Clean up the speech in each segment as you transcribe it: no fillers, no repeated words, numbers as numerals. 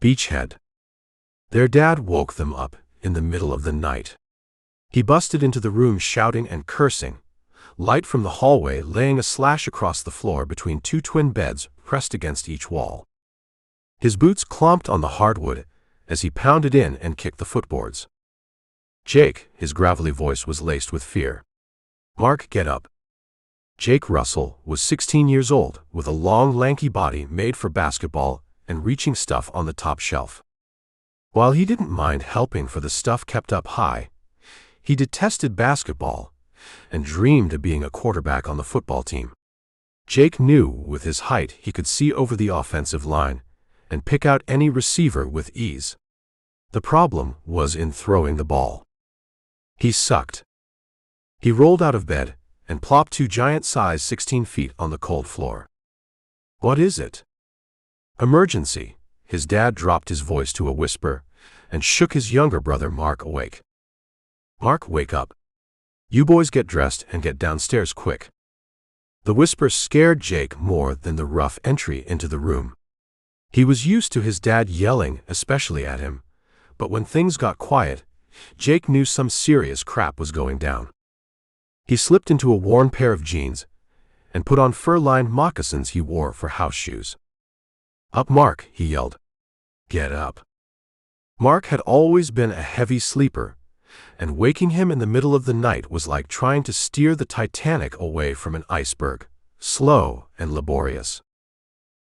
Beachhead. Their dad woke them up in the middle of the night. He busted into the room shouting and cursing, light from the hallway laying a slash across the floor between two twin beds pressed against each wall. His boots clomped on the hardwood as he pounded in and kicked the footboards. "Jake," his gravelly voice was laced with fear. "Mark, get up." Jake Russell was 16 years old, with a long, lanky body made for basketball and reaching stuff on the top shelf. While he didn't mind helping for the stuff kept up high, he detested basketball and dreamed of being a quarterback on the football team. Jake knew with his height he could see over the offensive line and pick out any receiver with ease. The problem was in throwing the ball. He sucked. He rolled out of bed and plopped two giant size 16 feet on the cold floor. "What is it?" "Emergency." His dad dropped his voice to a whisper and shook his younger brother Mark awake. "Mark, wake up. You boys get dressed and get downstairs quick." The whisper scared Jake more than the rough entry into the room. He was used to his dad yelling, especially at him, but when things got quiet, Jake knew some serious crap was going down. He slipped into a worn pair of jeans and put on fur-lined moccasins he wore for house shoes. "Up, Mark," he yelled. "Get up." Mark had always been a heavy sleeper, and waking him in the middle of the night was like trying to steer the Titanic away from an iceberg, slow and laborious.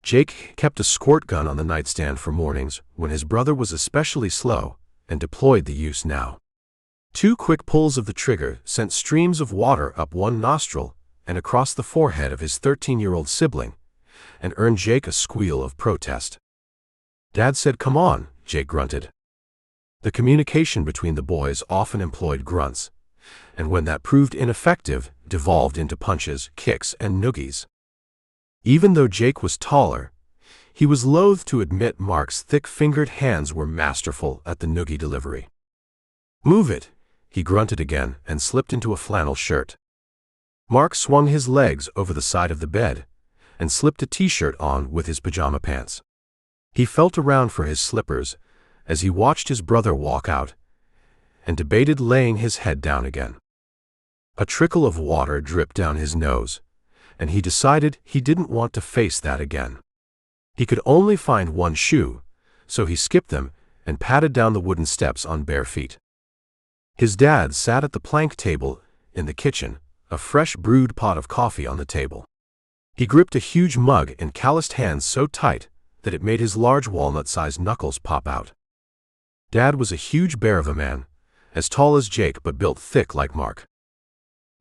Jake kept a squirt gun on the nightstand for mornings when his brother was especially slow, and deployed the use now. 2 quick pulls of the trigger sent streams of water up one nostril and across the forehead of his 13-year-old sibling, and earned Jake a squeal of protest. "Dad said come on," Jake grunted. The communication between the boys often employed grunts, and when that proved ineffective, devolved into punches, kicks, and noogies. Even though Jake was taller, he was loath to admit Mark's thick-fingered hands were masterful at the noogie delivery. "Move it," he grunted again and slipped into a flannel shirt. Mark swung his legs over the side of the bed and slipped a t-shirt on with his pajama pants. He felt around for his slippers as he watched his brother walk out and debated laying his head down again. A trickle of water dripped down his nose, and he decided he didn't want to face that again. He could only find one shoe, so he skipped them and padded down the wooden steps on bare feet. His dad sat at the plank table in the kitchen, a fresh brewed pot of coffee on the table. He gripped a huge mug in calloused hands so tight that it made his large walnut-sized knuckles pop out. Dad was a huge bear of a man, as tall as Jake but built thick like Mark.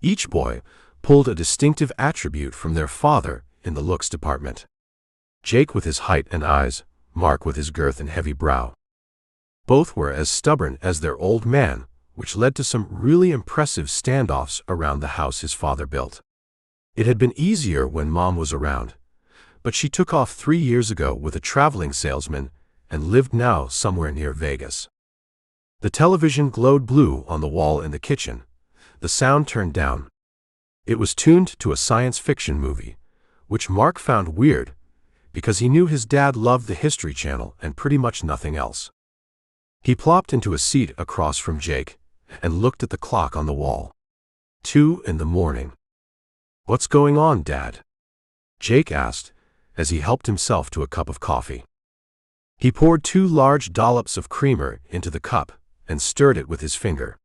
Each boy pulled a distinctive attribute from their father in the looks department. Jake with his height and eyes, Mark with his girth and heavy brow. Both were as stubborn as their old man, which led to some really impressive standoffs around the house his father built. It had been easier when Mom was around, but she took off 3 years ago with a traveling salesman and lived now somewhere near Vegas. The television glowed blue on the wall in the kitchen, the sound turned down. It was tuned to a science fiction movie, which Mark found weird because he knew his dad loved the History Channel and pretty much nothing else. He plopped into a seat across from Jake and looked at the clock on the wall. 2 in the morning. "What's going on, Dad?" Jake asked as he helped himself to a cup of coffee. He poured 2 large dollops of creamer into the cup and stirred it with his finger.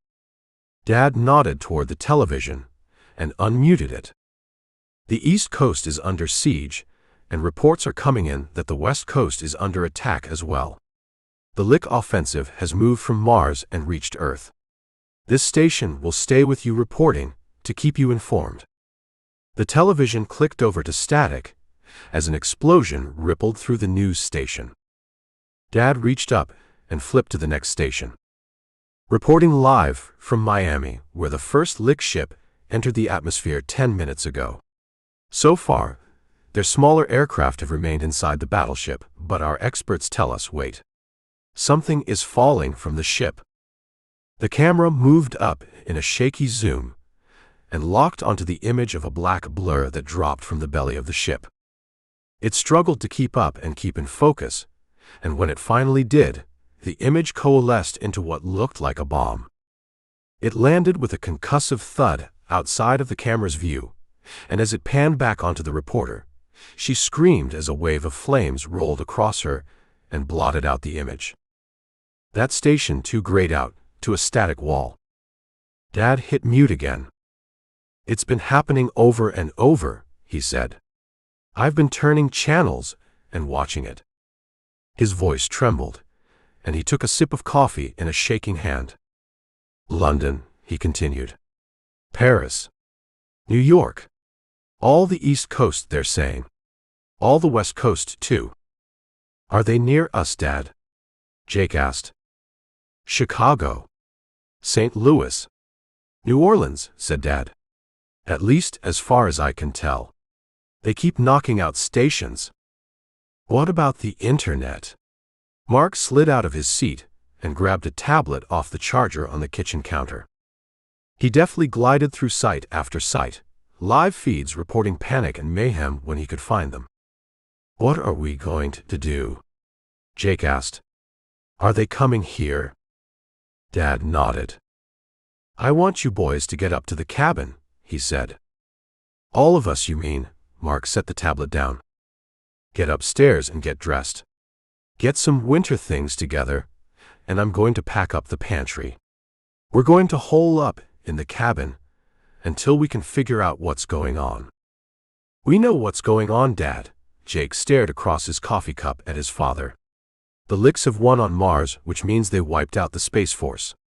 Dad nodded toward the television and unmuted it. "The East Coast is under siege, and reports are coming in that the West Coast is under attack as well. The Lick offensive has moved from Mars and reached Earth. This station will stay with you reporting to keep you informed." The television clicked over to static as an explosion rippled through the news station. Dad reached up and flipped to the next station. "Reporting live from Miami, where the first Lick ship entered the atmosphere 10 minutes ago. So far, their smaller aircraft have remained inside the battleship, but our experts tell us, wait. Something is falling from the ship." The camera moved up in a shaky zoom and locked onto the image of a black blur that dropped from the belly of the ship. It struggled to keep up and keep in focus and when it finally did, the image coalesced into what looked like a bomb. It landed with a concussive thud outside of the camera's view, and as it panned back onto the reporter, she screamed as a wave of flames rolled across her and blotted out the image. That station too grayed out to a static wall. Dad hit mute again. "It's been happening over and over," he said. "I've been turning channels and watching it." His voice trembled, and he took a sip of coffee in a shaking hand. "London," he continued. "Paris. New York. All the East Coast, they're saying. All the West Coast, too." "Are they near us, Dad?" Jake asked. "Chicago. St. Louis. New Orleans," said Dad. "At least as far as I can tell. They keep knocking out stations." "What about the internet?" Mark slid out of his seat and grabbed a tablet off the charger on the kitchen counter. He deftly glided through site after site, live feeds reporting panic and mayhem when he could find them. "What are we going to do?" Jake asked. "Are they coming here?" Dad nodded. "I want you boys to get up to the cabin," he said. "All of us, you mean?" Mark set the tablet down. "Get upstairs and get dressed. Get some winter things together, and I'm going to pack up the pantry. We're going to hole up in the cabin until we can figure out what's going on." "We know what's going on, Dad." Jake stared across his coffee cup at his father. "The Licks have won on Mars, which means they wiped out the Space Force.